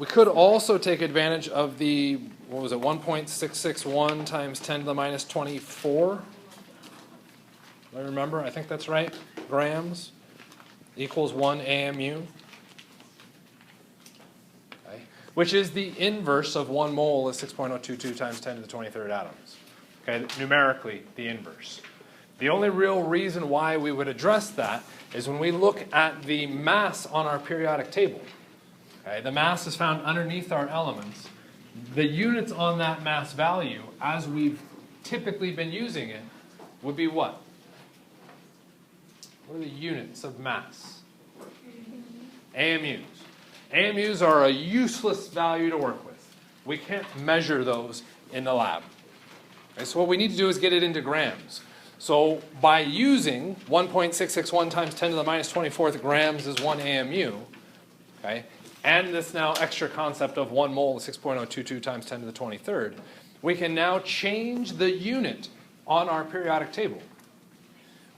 We could also take advantage of the, what was it, 1.661 times 10 to the minus 24. I remember, I think that's right, grams equals 1 AMU. Okay. Which is the inverse of 1 mole is 6.022 times 10 to the 23rd atoms. Okay, numerically, the inverse. The only real reason why we would address that is when we look at the mass on our periodic table. Okay, the mass is found underneath our elements. The units on that mass value, as we've typically been using it, would be what? What are the units of mass? AMUs. AMUs are a useless value to work with. We can't measure those in the lab. Okay, so what we need to do is get it into grams. So by using 1.661 times 10 to the minus 24th grams is 1 AMU, okay, and this now extra concept of 1 mole is 6.022 times 10 to the 23rd, we can now change the unit on our periodic table.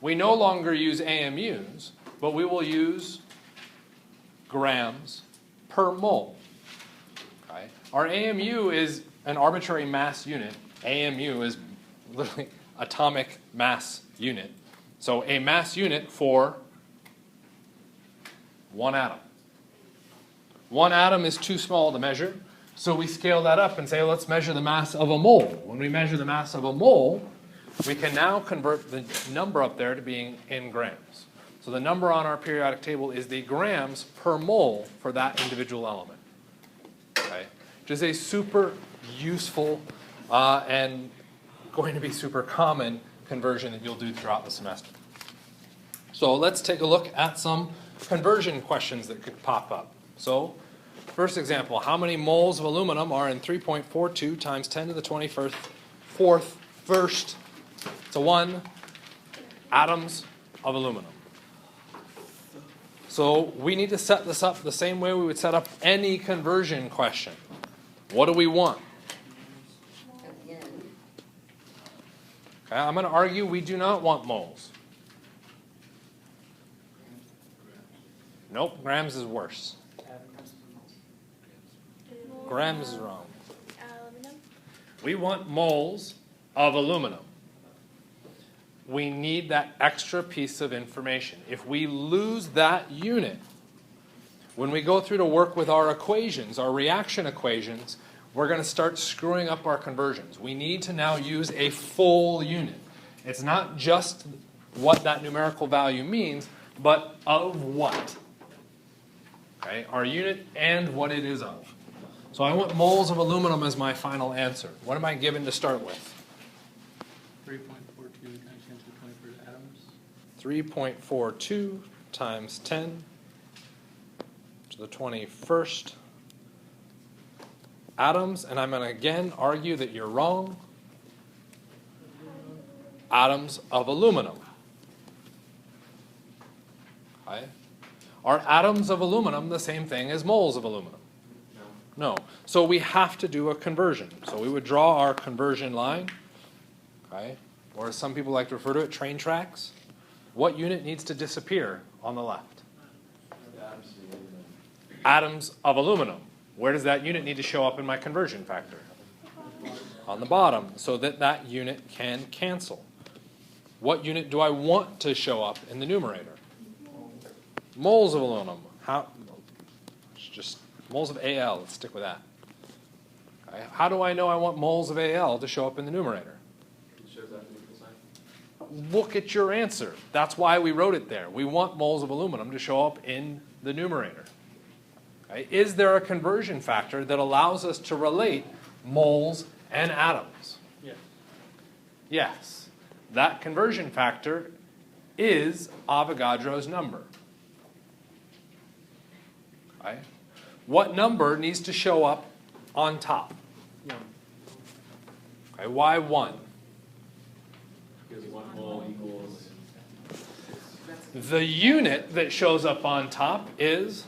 We no longer use AMUs, but we will use grams per mole. Okay? Our AMU is an arbitrary mass unit. AMU is literally atomic mass unit. So a mass unit for one atom. One atom is too small to measure, so we scale that up and say, let's measure the mass of a mole. When we measure the mass of a mole, we can now convert the number up there to being in grams. So the number on our periodic table is the grams per mole for that individual element. Okay? Which is a super useful and going to be super common conversion that you'll do throughout the semester. So let's take a look at some conversion questions that could pop up. So first example, how many moles of aluminum are in 3.42 times 10 to the 24th first? So 1 atoms of aluminum. So we need to set this up the same way we would set up any conversion question. What do we want? Okay, I'm going to argue we do not want moles. Nope, grams is worse. Grams is wrong. We want moles of aluminum. We need that extra piece of information. If we lose that unit, when we go through to work with our equations, our reaction equations, we're going to start screwing up our conversions. We need to now use a full unit. It's not just what that numerical value means, but of what. Okay, our unit and what it is of. So I want moles of aluminum as my final answer. What am I given to start with? 3.42 times 10 to the 21st atoms. 3.42 times 10 to the 21st atoms. And I'm going to again argue that you're wrong. Atoms of aluminum. Okay. Are atoms of aluminum the same thing as moles of aluminum? No. So we have to do a conversion. So we would draw our conversion line. Okay. Or as some people like to refer to it, train tracks. What unit needs to disappear on the left? Atoms of aluminum. Where does that unit need to show up in my conversion factor? On the bottom, so that that unit can cancel. What unit do I want to show up in the numerator? Moles of aluminum. How? It's just moles of Al. Let's stick with that. Okay. How do I know I want moles of Al to show up in the numerator? Look at your answer. That's why we wrote it there. We want moles of aluminum to show up in the numerator. Okay. Is there a conversion factor that allows us to relate moles and atoms? Yes. Yes. That conversion factor is Avogadro's number. Okay. What number needs to show up on top? 1. Okay. Why 1? Because 1 mole equals... The unit that shows up on top is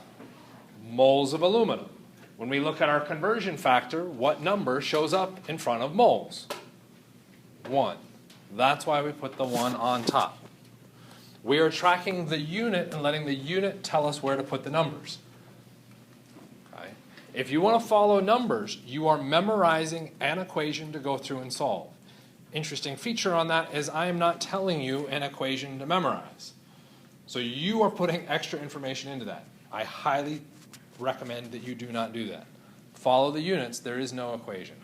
moles of aluminum. When we look at our conversion factor, what number shows up in front of moles? 1. That's why we put the 1 on top. We are tracking the unit and letting the unit tell us where to put the numbers. Okay. If you want to follow numbers, you are memorizing an equation to go through and solve. Interesting feature on that is I am not telling you an equation to memorize. So you are putting extra information into that. I highly recommend that you do not do that. Follow the units. There is no equation.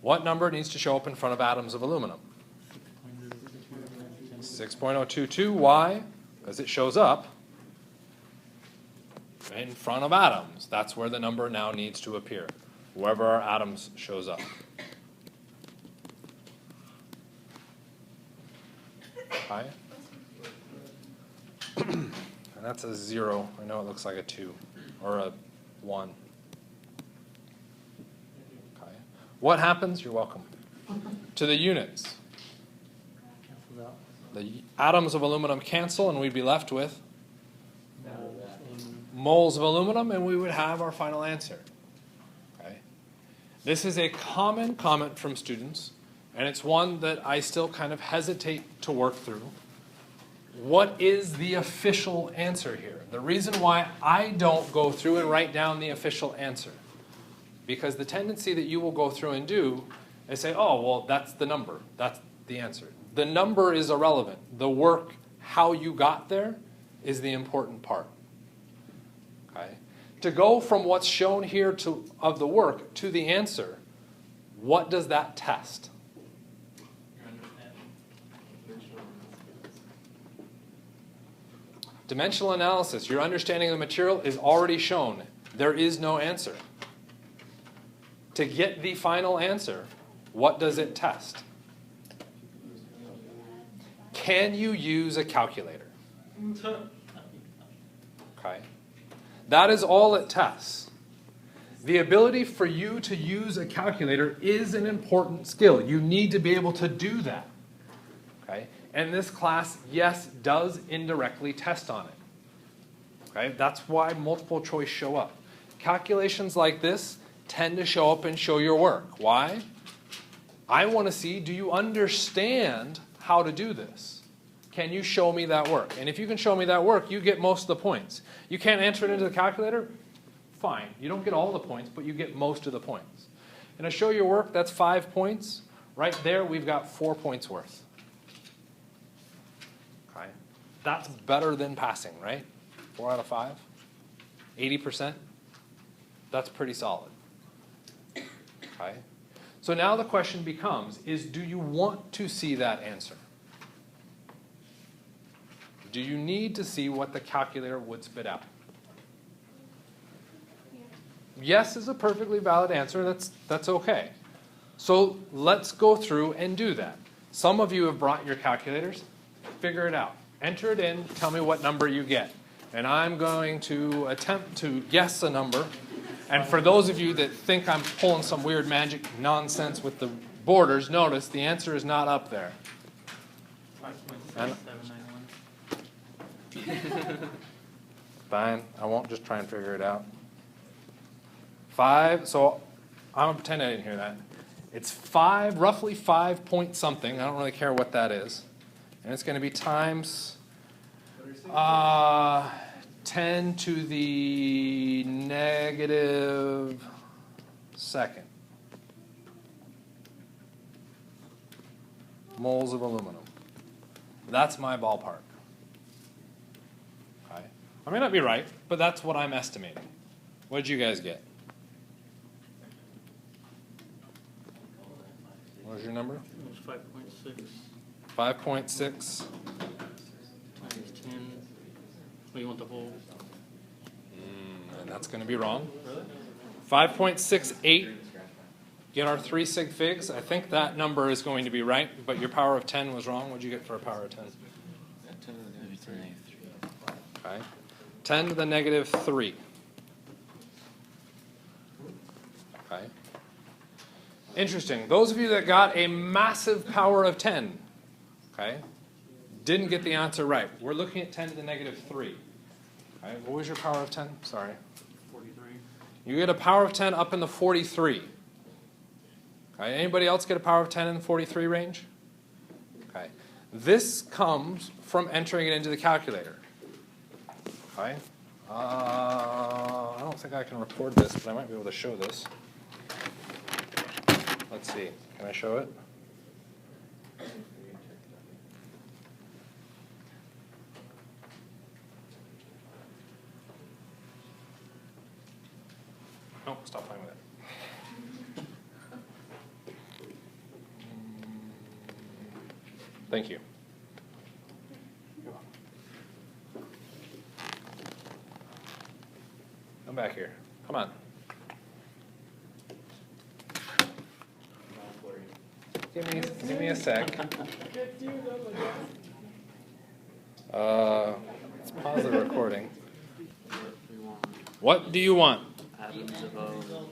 What number needs to show up in front of atoms of aluminum? 6.022. Why? Because it shows up in front of atoms. That's where the number now needs to appear, wherever our atoms shows up. Okay. And that's a 0. I know it looks like a 2 or a 1. Okay. What happens? You're welcome. To the units. Cancels out. The atoms of aluminum cancel, and we'd be left with moles of aluminum, and we would have our final answer. Okay. This is a common comment from students, and it's one that I still kind of hesitate to work through. What is the official answer here? The reason why I don't go through and write down the official answer, because the tendency that you will go through and do is say, oh, well, that's the number. That's the answer. The number is irrelevant. The work, how you got there, is the important part. Okay? To go from what's shown here of the work to the answer, what does that test? Dimensional analysis, your understanding of the material is already shown. There is no answer. To get the final answer, what does it test? Can you use a calculator? Okay. That is all it tests. The ability for you to use a calculator is an important skill. You need to be able to do that. Okay. And this class, yes, does indirectly test on it. Okay? That's why multiple choice show up. Calculations like this tend to show up and show your work. Why? I want to see, do you understand how to do this? Can you show me that work? And if you can show me that work, you get most of the points. You can't enter it into the calculator? Fine. You don't get all the points, but you get most of the points. And to show your work, that's 5 points. Right there, we've got 4 points worth. Okay. That's better than passing, right? 4 out of 5? 80%? That's pretty solid. Okay. So now the question becomes, do you want to see that answer? Do you need to see what the calculator would spit out? Yes is a perfectly valid answer. That's okay. So let's go through and do that. Some of you have brought your calculators. Figure it out. Enter it in. Tell me what number you get. And I'm going to attempt to guess a number. And for those of you that think I'm pulling some weird magic nonsense with the borders, notice the answer is not up there. 5.6791. Fine. I won't just try and figure it out. 5. So I'm going to pretend I didn't hear that. It's 5, roughly 5 point something. I don't really care what that is. And it's going to be times 10 to the negative second moles of aluminum. That's my ballpark. Okay. I may not be right, but that's what I'm estimating. What did you guys get? What was your number? It was 5.6 5.6. times 10. What, you want the whole? And that's going to be wrong. 5.68. Get our 3 sig figs. I think that number is going to be right, but your power of 10 was wrong. What did you get for a power of 10? 10 to the negative 3. Okay. 10 to the negative 3. Okay. Interesting. Those of you that got a massive power of 10, okay, didn't get the answer right. We're looking at 10 to the negative 3. Okay. What was your power of 10? Sorry. 43. You get a power of 10 up in the 43. Okay. Anybody else get a power of 10 in the 43 range? Okay. This comes from entering it into the calculator. Okay. I don't think I can record this, but I might be able to show this. Let's see. Can I show it? Oh, stop playing with it. Thank you. Come back here. Come on. Give me a sec. Let's pause the recording. What do you want? Atoms of O.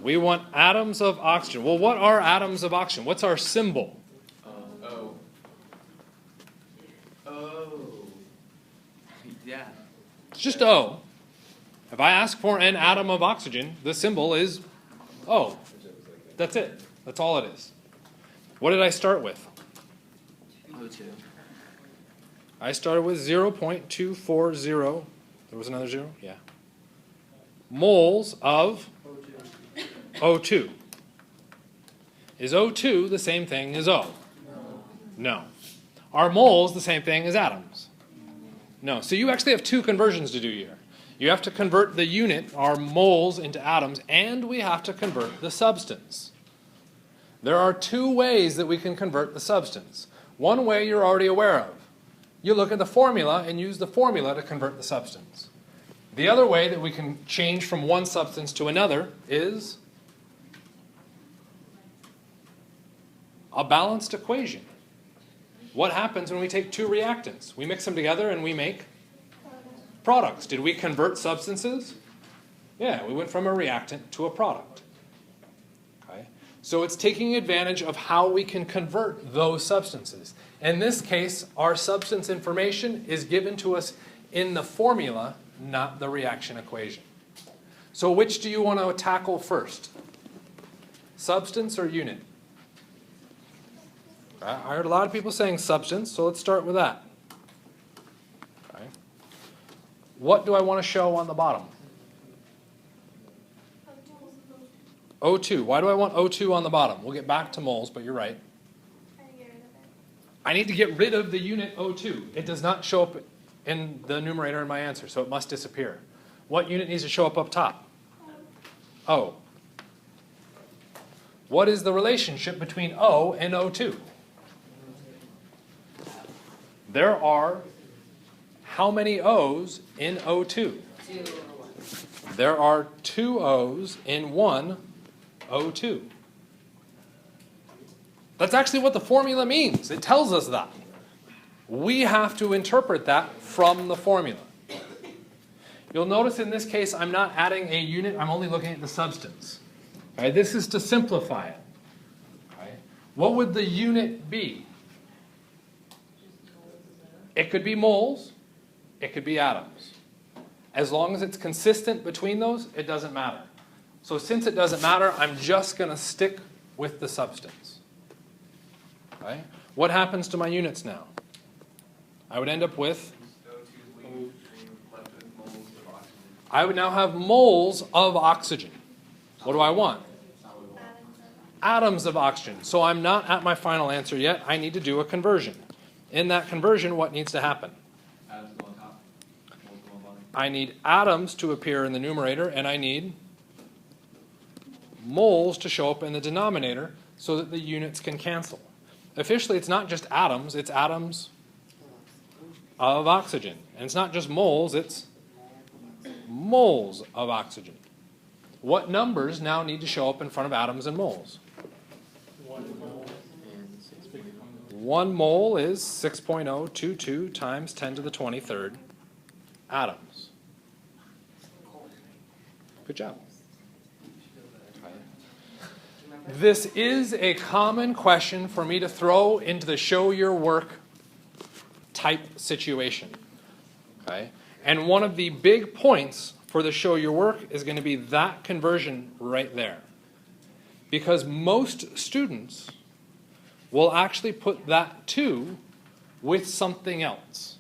We want atoms of oxygen. Well, what are atoms of oxygen? What's our symbol? Oh. Oh. Yeah. It's just O. If I ask for an atom of oxygen, the symbol is O. That's it. That's all it is. What did I start with? O2. I started with 0.240. There was another 0? Yeah. Moles of O2. Is O2 the same thing as O? No. Are moles the same thing as atoms? No. So you actually have two conversions to do here. You have to convert the unit, our moles, into atoms, and we have to convert the substance. There are two ways that we can convert the substance. One way you're already aware of. You look at the formula and use the formula to convert the substance. The other way that we can change from one substance to another is a balanced equation. What happens when we take two reactants? We mix them together and we make products. Did we convert substances? Yeah, we went from a reactant to a product. Okay? So it's taking advantage of how we can convert those substances. In this case, our substance information is given to us in the formula, not the reaction equation. So which do you want to tackle first? Substance or unit? I heard a lot of people saying substance, so let's start with that. Okay. What do I want to show on the bottom? O2. Why do I want O2 on the bottom? We'll get back to moles, but you're right. I need to get rid of the unit O2. It does not show up in the numerator in my answer, so it must disappear. What unit needs to show up top? O. What is the relationship between O and O2? There are how many O's in O2? There are two O's in one O2. That's actually what the formula means. It tells us that. We have to interpret that from the formula. You'll notice in this case I'm not adding a unit, I'm only looking at the substance. Okay, this is to simplify it. Okay. What would the unit be? It could be moles, it could be atoms. As long as it's consistent between those, it doesn't matter. So since it doesn't matter, I'm just going to stick with the substance. Okay? What happens to my units now? I would end up with, I would now have moles of oxygen. What do I want? Atoms of oxygen. So I'm not at my final answer yet. I need to do a conversion. In that conversion, what needs to happen? I need atoms to appear in the numerator, and I need moles to show up in the denominator so that the units can cancel. Officially, it's not just atoms, it's atoms of oxygen. And it's not just moles, it's moles of oxygen. What numbers now need to show up in front of atoms and moles? 1 mole is 6.022 times 10 to the 23rd atoms. Good job. This is a common question for me to throw into the show your work type situation. Okay? And one of the big points for the show your work is going to be that conversion right there. Because most students will actually put that 2 with something else.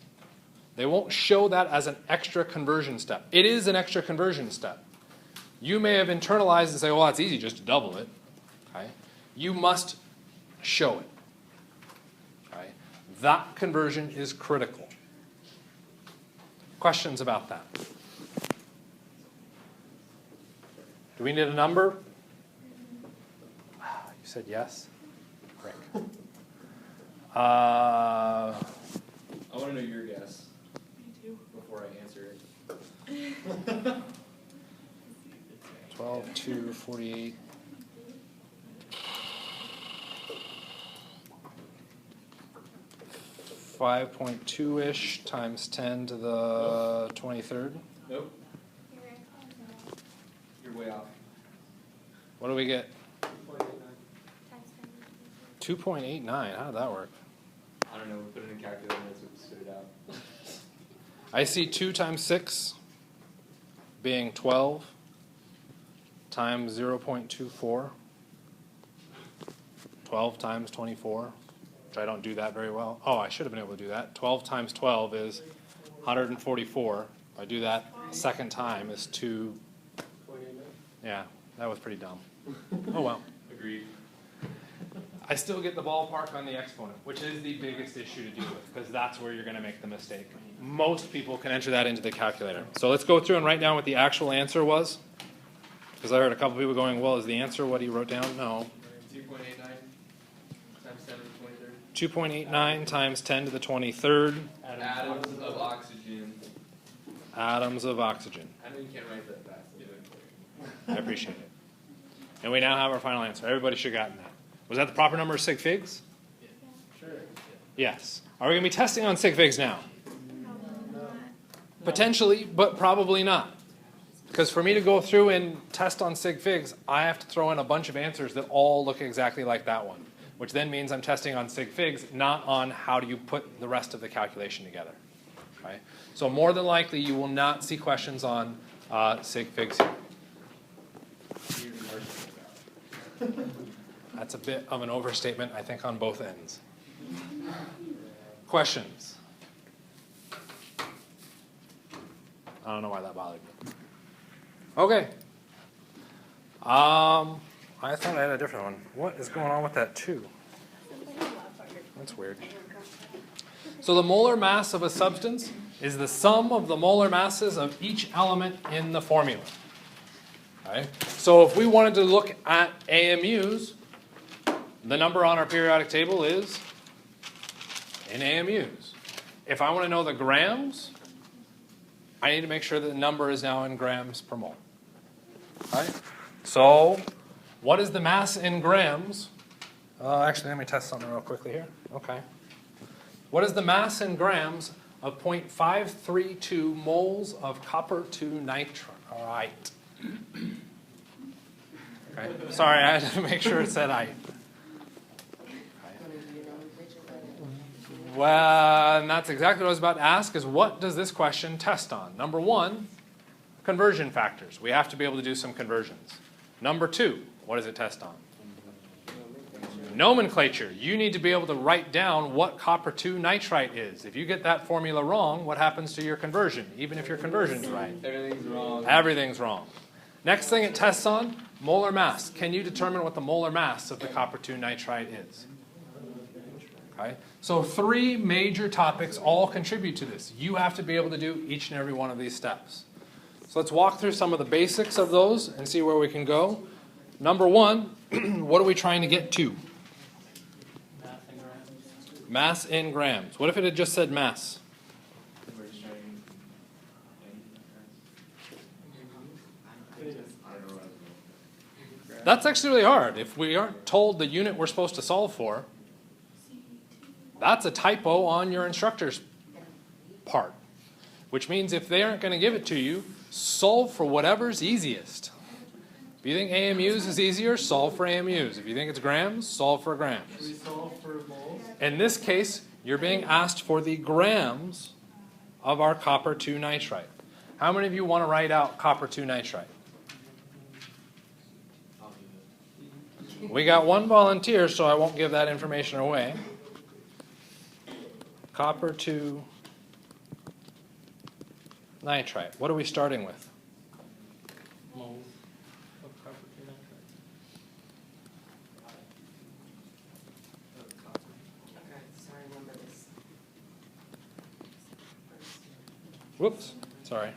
They won't show that as an extra conversion step. It is an extra conversion step. You may have internalized and say, well, that's easy just to double it. Okay? You must show it. Okay? That conversion is critical. Questions about that? Do we need a number? You said yes? Great. I want to know your guess. Me too. Before I answer it. 12, 2, 48. 5.2-ish times 10 to the 23rd. Nope. You're way off. What do we get? 2.89. How did that work? I don't know. We put it in a calculator and that's what spit it out. I see 2 times 6 being 12 times 0.24. 12 times 24, which I don't do that very well. Oh, I should have been able to do that. 12 times 12 is 144. If I do that second time is 2. Yeah, that was pretty dumb. Oh well. Agreed. I still get the ballpark on the exponent, which is the biggest issue to deal with, because that's where you're going to make the mistake. Most people can enter that into the calculator. So let's go through and write down what the actual answer was. Because I heard a couple people going, well, is the answer what he wrote down? No. 2.89 times 10 to the 23rd. 2.89 times 10 to the 23rd. Atoms of oxygen. Atoms of oxygen. I know you can't write that fast. I appreciate it. And we now have our final answer. Everybody should have gotten that. Was that the proper number of sig figs? Yeah. Sure. Yes. Are we going to be testing on sig figs now? Potentially, but probably not. Because for me to go through and test on sig figs, I have to throw in a bunch of answers that all look exactly like that one, which then means I'm testing on sig figs, not on how do you put the rest of the calculation together. Okay? So more than likely, you will not see questions on sig figs here. That's a bit of an overstatement, I think, on both ends. Questions? I don't know why that bothered me. Okay. I thought I had a different one. What is going on with that 2? That's weird. So the molar mass of a substance is the sum of the molar masses of each element in the formula. Okay? So if we wanted to look at AMUs, the number on our periodic table is in AMUs. If I want to know the grams, I need to make sure that the number is now in grams per mole. Okay? So what is the mass in grams? Actually, let me test something real quickly here. Okay. What is the mass in grams of 0.532 moles of copper 2 nitrite? Okay. Sorry, I had to make sure it said I. Well, and that's exactly what I was about to ask, is what does this question test on? Number 1, conversion factors. We have to be able to do some conversions. Number 2, what does it test on? Nomenclature. You need to be able to write down what copper 2 nitrite is. If you get that formula wrong, what happens to your conversion, even if your conversion's right? Everything's wrong. Everything's wrong. Next thing it tests on, molar mass. Can you determine what the molar mass of the copper 2 nitrite is? Okay. So 3 major topics all contribute to this. You have to be able to do each and every one of these steps. So let's walk through some of the basics of those and see where we can go. Number 1, what are we trying to get to? Mass in grams. What if it had just said mass? That's actually really hard. If we aren't told the unit we're supposed to solve for, that's a typo on your instructor's part. Which means if they aren't going to give it to you, solve for whatever's easiest. If you think AMUs is easier, solve for AMUs. If you think it's grams, solve for grams. Can we solve for moles? In this case, you're being asked for the grams of our copper 2 nitrite. How many of you want to write out copper 2 nitrite? We got 1 volunteer, so I won't give that information away. Copper 2 nitrite. What are we starting with? Moles. Whoops, sorry.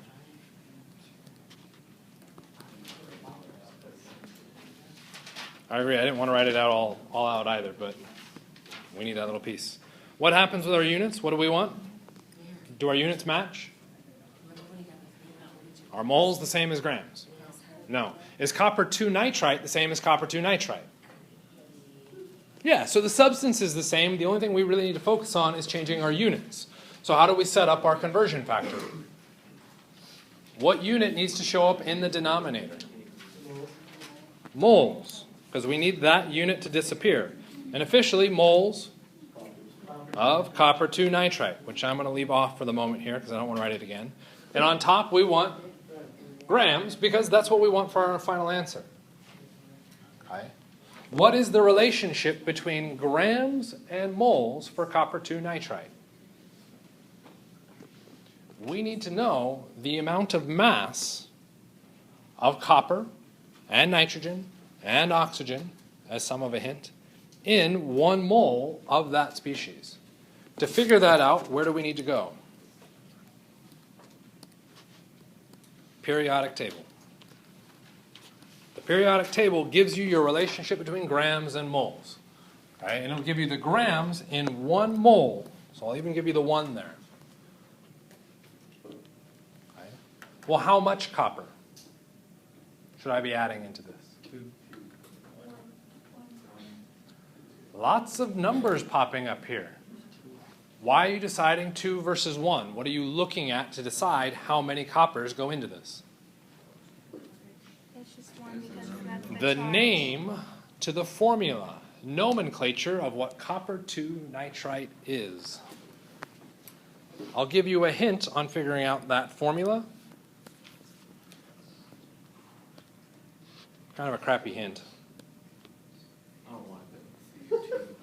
I agree, I didn't want to write it out all out either, but we need that little piece. What happens with our units? What do we want? Do our units match? Are moles the same as grams? No. Is copper 2 nitrite the same as copper 2 nitrite? Yeah, so the substance is the same. The only thing we really need to focus on is changing our units. So how do we set up our conversion factor? What unit needs to show up in the denominator? Moles, because we need that unit to disappear. And officially, moles of copper 2 nitrite, which I'm going to leave off for the moment here because I don't want to write it again. And on top, we want grams because that's what we want for our final answer. Okay. What is the relationship between grams and moles for copper 2 nitrite? We need to know the amount of mass of copper and nitrogen and oxygen, as some of a hint, in 1 mole of that species. To figure that out, where do we need to go? Periodic table. The periodic table gives you your relationship between grams and moles. Okay? And it'll give you the grams in 1 mole. So I'll even give you the 1 there. Okay? Well, how much copper should I be adding into this? 2. Lots of numbers popping up here. Why are you deciding 2 versus 1? What are you looking at to decide how many coppers go into this? It's just 1 because that's The charge. name to the formula, nomenclature of what copper 2 nitrite is. I'll give you a hint on figuring out that formula. Kind of a crappy hint. I don't want it.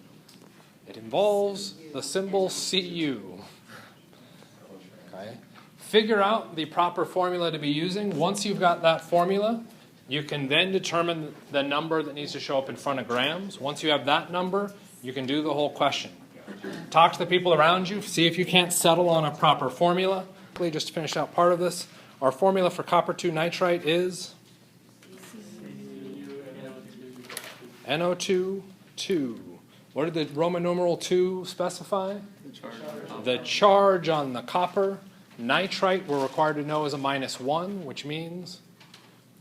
It involves the symbol Cu. Okay. Figure out the proper formula to be using. Once you've got that formula, you can then determine the number that needs to show up in front of grams. Once you have that number, you can do the whole question. Talk to the people around you. See if you can't settle on a proper formula. Just to finish out part of this, our formula for copper 2 nitrite is NO2, 2. What did the Roman numeral 2 specify? The charge on the copper. Nitrite we're required to know is a -1, which means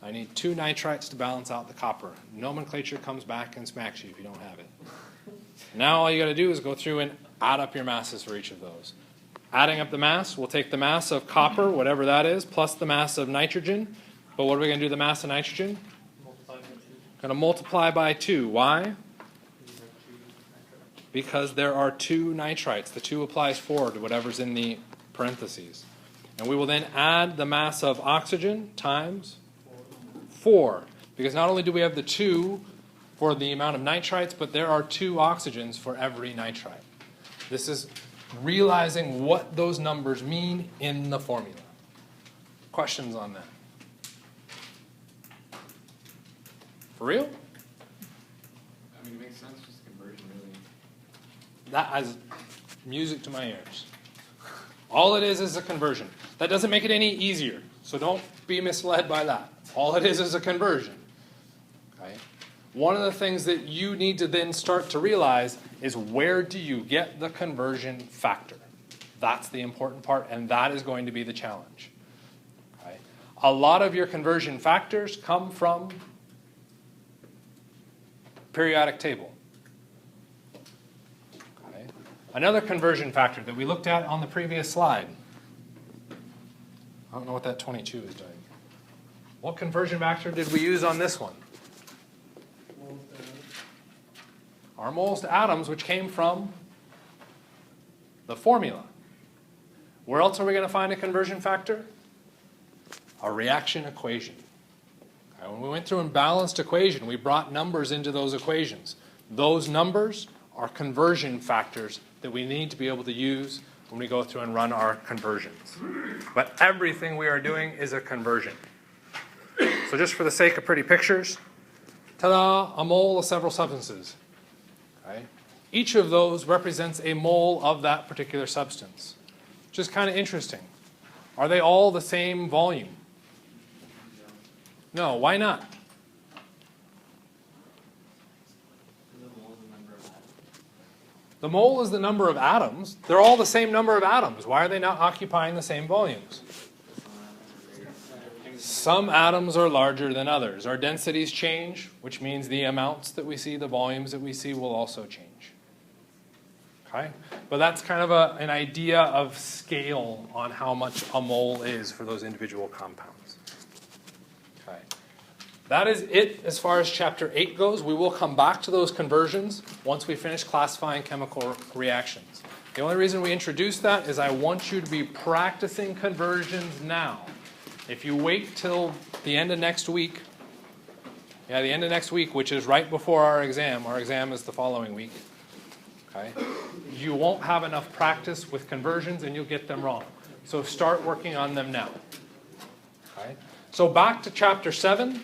I need 2 nitrites to balance out the copper. Nomenclature comes back and smacks you if you don't have it. Now all you got to do is go through and add up your masses for each of those. Adding up the mass, we'll take the mass of copper, whatever that is, plus the mass of nitrogen. But what are we going to do with the mass of nitrogen? Going to multiply by 2. Why? Because there are 2 nitrites. The 2 applies forward to whatever's in the parentheses. And we will then add the mass of oxygen times 4. Because not only do we have the 2 for the amount of nitrites, but there are 2 oxygens for every nitrite. This is realizing what those numbers mean in the formula. Questions on that? For real? I mean, it makes sense, just conversion, really. That has music to my ears. All it is a conversion. That doesn't make it any easier, so don't be misled by that. All it is a conversion. Okay? One of the things that you need to then start to realize is where do you get the conversion factor? That's the important part, and that is going to be the challenge. Okay? A lot of your conversion factors come from periodic table. Okay. Another conversion factor that we looked at on the previous slide. I don't know what that 22 is doing. What conversion factor did we use on this one? Our moles to atoms, which came from the formula. Where else are we going to find a conversion factor? A reaction equation. When we went through and balanced equation, we brought numbers into those equations. Those numbers are conversion factors that we need to be able to use when we go through and run our conversions. But everything we are doing is a conversion. So just for the sake of pretty pictures, ta-da, a mole of several substances. Okay? Each of those represents a mole of that particular substance, which is kind of interesting. Are they all the same volume? No, why not? The mole is the number of atoms. They're all the same number of atoms. Why are they not occupying the same volumes? Some atoms are larger than others. Our densities change, which means the amounts that we see, the volumes that we see will also change. Okay? But that's kind of an idea of scale on how much a mole is for those individual compounds. Okay. That is it as far as chapter 8 goes. We will come back to those conversions once we finish classifying chemical reactions. The only reason we introduce that is I want you to be practicing conversions now. If you wait till the end of next week, the end of next week, which is right before our exam is the following week, okay, you won't have enough practice with conversions and you'll get them wrong. So start working on them now. Okay? So back to chapter 7,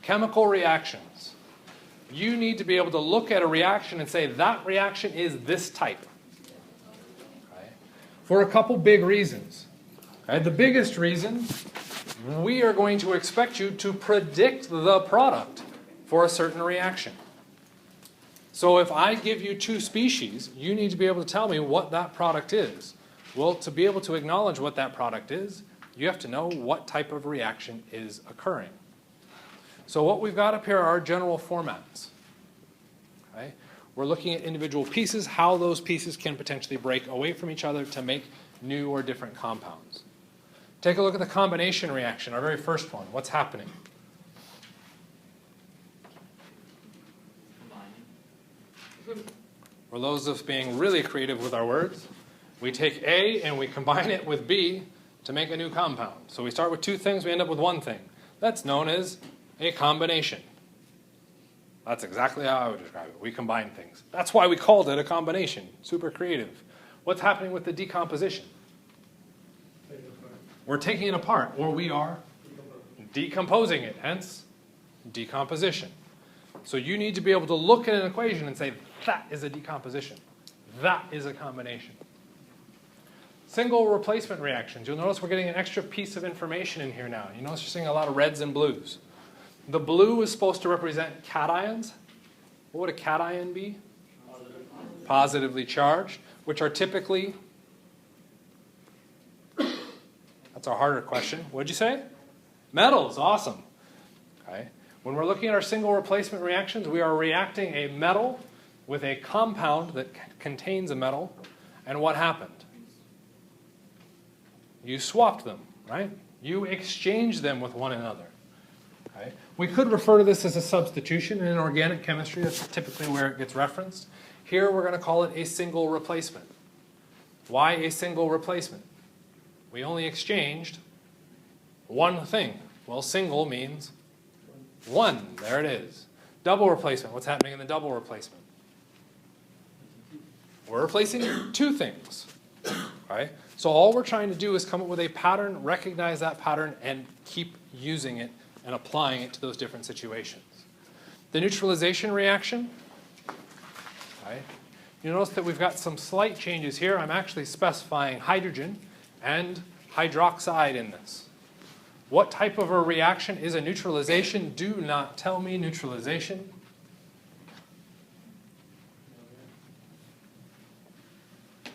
chemical reactions. You need to be able to look at a reaction and say that reaction is this type. Okay? For a couple big reasons. Okay? The biggest reason, we are going to expect you to predict the product for a certain reaction. So if I give you two species, you need to be able to tell me what that product is. Well, to be able to acknowledge what that product is, you have to know what type of reaction is occurring. So what we've got up here are general formats. Okay? We're looking at individual pieces, how those pieces can potentially break away from each other to make new or different compounds. Take a look at the combination reaction, our very first one. What's happening? For those of us being really creative with our words, we take A and we combine it with B to make a new compound. So we start with two things, we end up with one thing. That's known as a combination. That's exactly how I would describe it. We combine things. That's why we called it a combination. Super creative. What's happening with the decomposition? We're taking it apart, or we are decomposing it, hence decomposition. So you need to be able to look at an equation and say, that is a decomposition. That is a combination. Single replacement reactions. You'll notice we're getting an extra piece of information in here now. You notice you're seeing a lot of reds and blues. The blue is supposed to represent cations. What would a cation be? Positively charged, which are typically... That's a harder question. What'd you say? Metals. Awesome. Okay. When we're looking at our single replacement reactions, we are reacting a metal with a compound that contains a metal. And what happened? You swapped them, right? You exchanged them with one another. Okay. We could refer to this as a substitution. In organic chemistry, that's typically where it gets referenced. Here, we're going to call it a single replacement. Why a single replacement? We only exchanged one thing. Well, single means one. There it is. Double replacement. What's happening in the double replacement? We're replacing two things. Right? So all we're trying to do is come up with a pattern, recognize that pattern, and keep using it and applying it to those different situations. The neutralization reaction. Right? You notice that we've got some slight changes here. I'm actually specifying hydrogen and hydroxide in this. What type of a reaction is a neutralization? Do not tell me neutralization.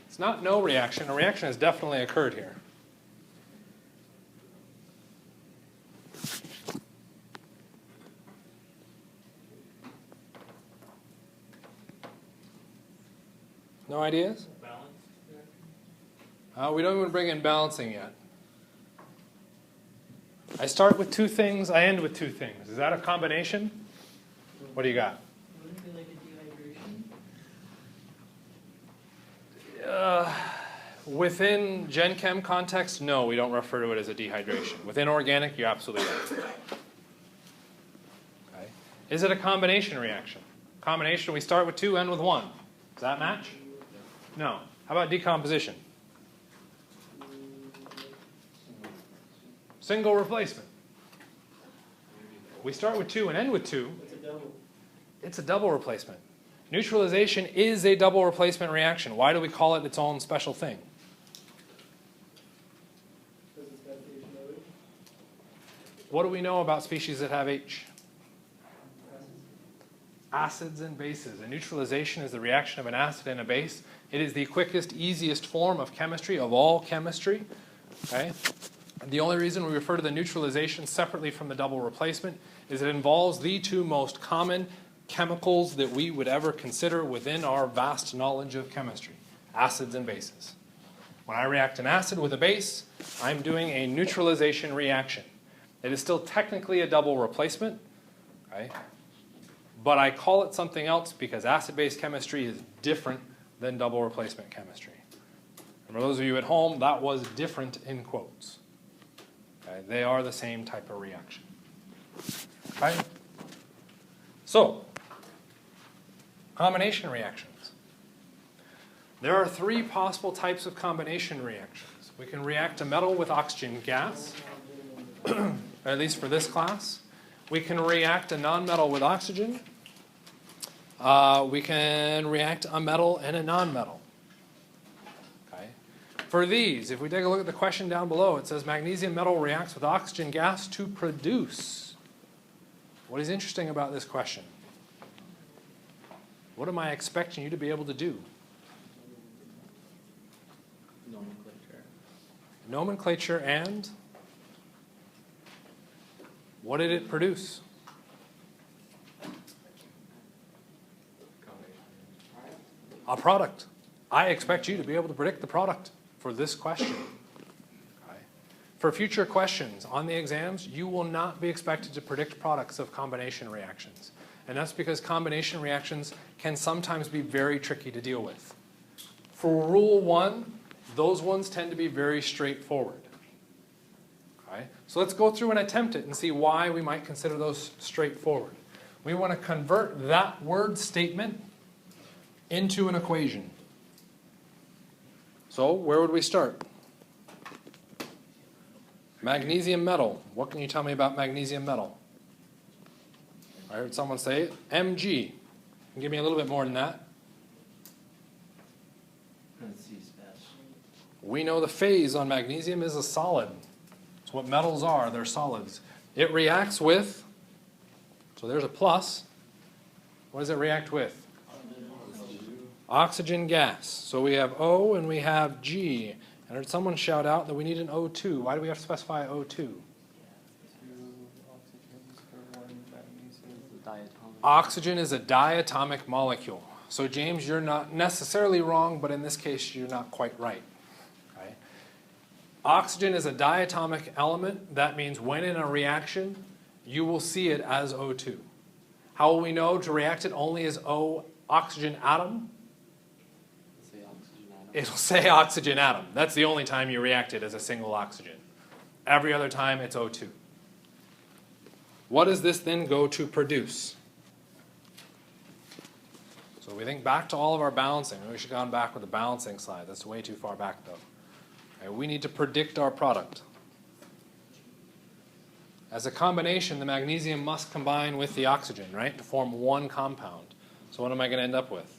It's not no reaction. A reaction has definitely occurred here. No ideas? We don't even bring in balancing yet. I start with two things, I end with two things. Is that a combination? What do you got? Wouldn't it be like a dehydration? Within Gen Chem context, no, we don't refer to it as a dehydration. Within organic, you're absolutely right. Okay. Is it a combination reaction? Combination, we start with two, end with one. Does that match? No. How about decomposition? Single replacement. We start with two and end with two. It's a double replacement. Neutralization is a double replacement reaction. Why do we call it its own special thing? What do we know about species that have H? Acids and bases. A neutralization is the reaction of an acid and a base. It is the quickest, easiest form of chemistry, of all chemistry. Okay? The only reason we refer to the neutralization separately from the double replacement is it involves the two most common chemicals that we would ever consider within our vast knowledge of chemistry, acids and bases. When I react an acid with a base, I'm doing a neutralization reaction. It is still technically a double replacement, okay? But I call it something else because acid-base chemistry is different than double replacement chemistry. And for those of you at home, that was different in quotes. Okay? They are the same type of reaction. Okay? So, combination reactions. There are three possible types of combination reactions. We can react a metal with oxygen gas, at least for this class. We can react a nonmetal with oxygen. We can react a metal and a nonmetal. Okay. For these, if we take a look at the question down below, it says magnesium metal reacts with oxygen gas to produce. What is interesting about this question? What am I expecting you to be able to do? Nomenclature. Nomenclature and what did it produce? A product. I expect you to be able to predict the product for this question. Okay. For future questions on the exams, you will not be expected to predict products of combination reactions. And that's because combination reactions can sometimes be very tricky to deal with. For Rule 1, those ones tend to be very straightforward. Okay. So let's go through and attempt it and see why we might consider those straightforward. We want to convert that word statement into an equation. So where would we start? Magnesium metal. What can you tell me about magnesium metal? I heard someone say it. Mg. Give me a little bit more than that. We know the phase on magnesium is a solid. It's what metals are. They're solids. It reacts with, so there's a plus. What does it react with? Oxygen gas. So we have O and we have G. And I heard someone shout out that we need an O2. Why do we have to specify O2? Oxygen is a diatomic molecule. So James, you're not necessarily wrong, but in this case you're not quite right. Okay? Oxygen is a diatomic element. That means when in a reaction, you will see it as O2. How will we know to react it only as O oxygen atom? It'll say oxygen atom. That's the only time you react it as a single oxygen. Every other time it's O2. What does this then go to produce? So we think back to all of our balancing. We should have gone back with the balancing slide. That's way too far back though. Okay, we need to predict our product. As a combination, the magnesium must combine with the oxygen, right, to form one compound. So what am I going to end up with?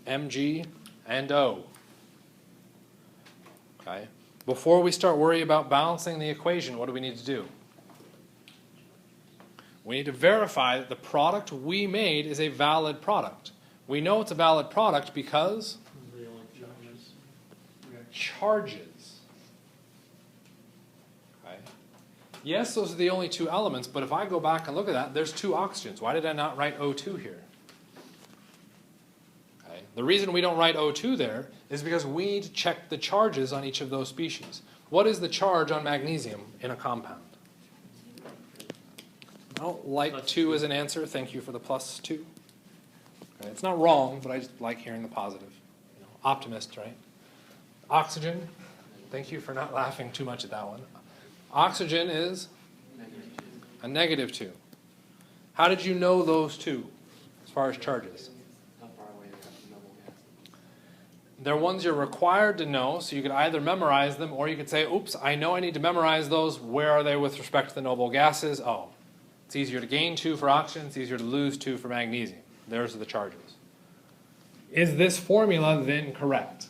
Mg and O. Okay. Before we start worrying about balancing the equation, what do we need to do? We need to verify that the product we made is a valid product. We know it's a valid product because charges. Okay. Yes, those are the only two elements, but if I go back and look at that, there's two oxygens. Why did I not write O2 here? Okay. The reason we don't write O2 there is because we need to check the charges on each of those species. What is the charge on magnesium in a compound? I don't like 2 as an answer. Thank you for the plus 2. Okay. It's not wrong, but I just like hearing the positive. You know, optimist, right? Oxygen. Thank you for not laughing too much at that one. Oxygen is a negative 2. How did you know those two as far as charges? How far away they are from noble gases? They're ones you're required to know, so you could either memorize them or you could say, oops, I know I need to memorize those. Where are they with respect to the noble gases? Oh, it's easier to gain 2 for oxygen. It's easier to lose 2 for magnesium. Those are the charges. Is this formula then correct?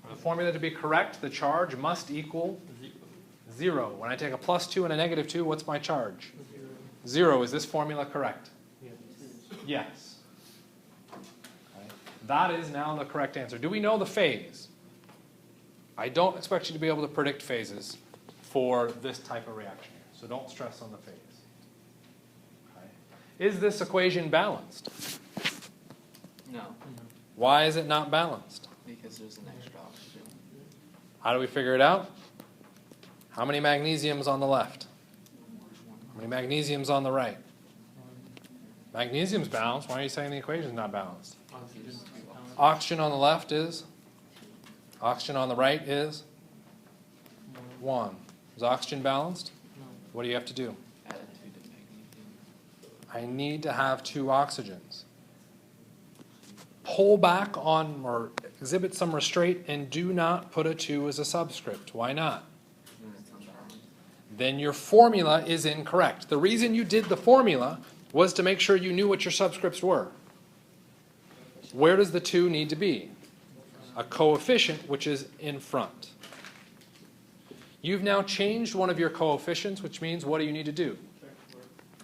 For the formula to be correct, the charge must equal 0. When I take a +2 and a -2, what's my charge? 0. Is this formula correct? Yes. Okay. That is now the correct answer. Do we know the phase? I don't expect you to be able to predict phases for this type of reaction here, so don't stress on the phase. Okay. Is this equation balanced? No, Why is it not balanced? because there's an extra oxygen. How do we figure it out? How many magnesiums on the left? How many magnesiums on the right? Magnesium's balanced. Why are you saying the equation's not balanced? Oxygen on the left is? Oxygen on the right is? 1. Is oxygen balanced? What do you have to do? Add 2 to magnesium. I need to have 2 oxygens. Pull back on or exhibit some restraint and do not put a 2 as a subscript. Why not? It's unbalanced. Then your formula is incorrect. The reason you did the formula was to make sure you knew what your subscripts were. Where does the 2 need to be? A coefficient which is in front. You've now changed one of your coefficients, which means what do you need to do?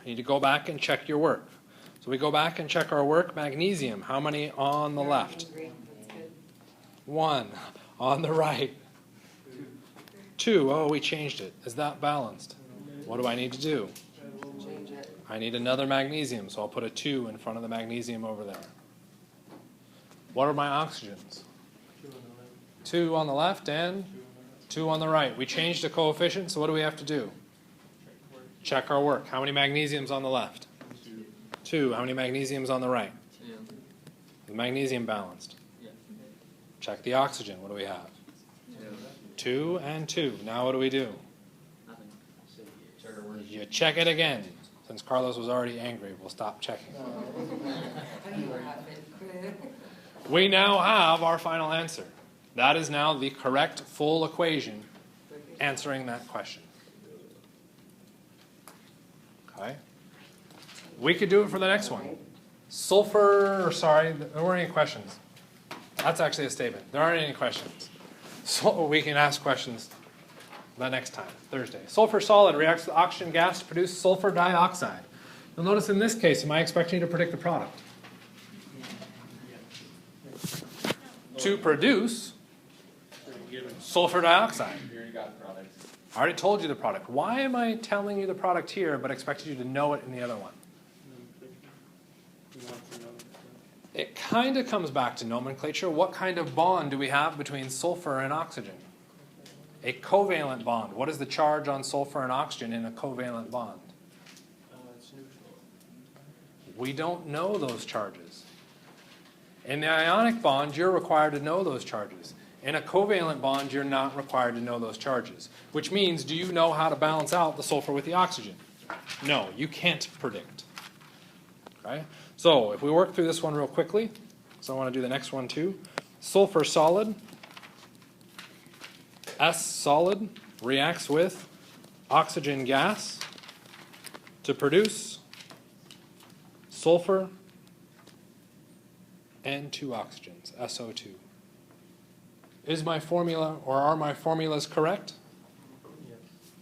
You need to go back and check your work. So we go back and check our work. Magnesium, how many on the left? 1. On the right? 2. Oh, we changed it. Is that balanced? What do I need to do? I need another magnesium, so I'll put a 2 in front of the magnesium over there. What are my oxygens? 2 on the left and 2 on the right. We changed the coefficient, so what do we have to do? Check our work. How many magnesiums on the left? 2. How many magnesiums on the right? 2. The magnesium balanced. Yeah. Check the oxygen. What do we have? 2 and 2. Now what do we do? Nothing. You check it again. Since Carlos was already angry, we'll stop checking. We now have our final answer. That is now the correct full equation answering that question. Okay. We could do it for the next one. Sulfur, sorry, there weren't any questions. That's actually a statement. There aren't any questions. So we can ask questions the next time, Thursday. Sulfur solid reacts with oxygen gas to produce sulfur dioxide. You'll notice in this case, am I expecting you to predict the product? To produce sulfur dioxide. You already got the product. I already told you the product. Why am I telling you the product here but expected you to know it in the other one? It kind of comes back to nomenclature. What kind of bond do we have between sulfur and oxygen? A covalent bond. What is the charge on sulfur and oxygen in a covalent bond? It's neutral. We don't know those charges. In the ionic bond, you're required to know those charges. In a covalent bond, you're not required to know those charges. Which means, do you know how to balance out the sulfur with the oxygen? No, you can't predict. Okay? So, if we work through this one real quickly, so I want to do the next one too. Sulfur solid, S solid, reacts with oxygen gas to produce sulfur and 2 oxygens, SO2. Is my formula, or are my formulas correct? Yes.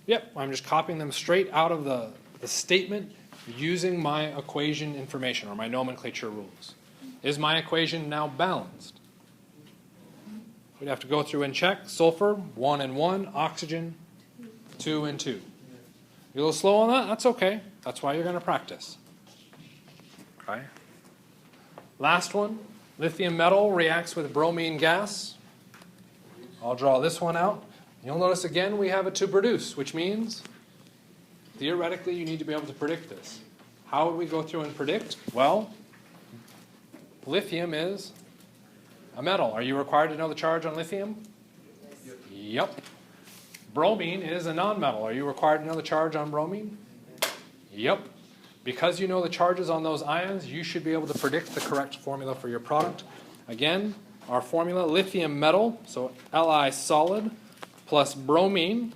Yep, I'm just copying them straight out of the statement using my equation information, or my nomenclature rules. Is my equation now balanced? We'd have to go through and check. Sulfur, 1 and 1. Oxygen, 2 and 2. You're a little slow on that? That's okay. That's why you're going to practice. Okay. Last one. Lithium metal reacts with bromine gas. I'll draw this one out. You'll notice again we have it to produce, which means theoretically you need to be able to predict this. How would we go through and predict? Well, lithium is a metal. Are you required to know the charge on lithium? Yep. Bromine is a nonmetal. Are you required to know the charge on bromine? Yep. Because you know the charges on those ions, you should be able to predict the correct formula for your product. Again, our formula, lithium metal, so Li solid, plus bromine,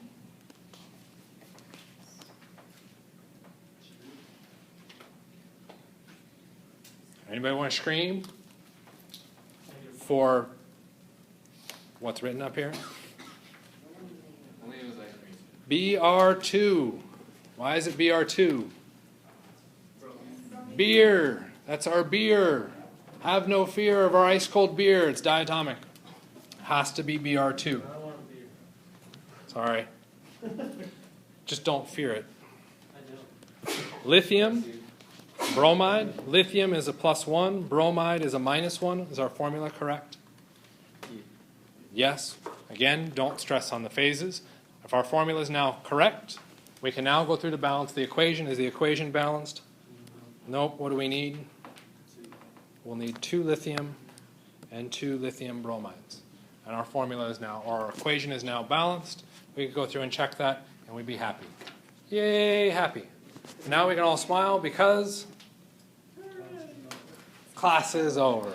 anybody want to scream for what's written up here? Only it was ice cream. Br2. Why is it Br2? Beer. That's our beer. Have no fear of our ice cold beer. It's diatomic. Has to be Br2. I don't want to be. Sorry. Just don't fear it. I don't. Lithium, bromide. Lithium is a +1. Bromide is a -1. Is our formula correct? Yes. Again, don't stress on the phases. If our formula is now correct, we can now go through to balance the equation. Is the equation balanced? Nope. What do we need? We'll need 2 lithium and 2 lithium bromides. And our formula is now, or our equation is now balanced. We can go through and check that, and we'd be happy. Yay, happy. Now we can all smile because class is over.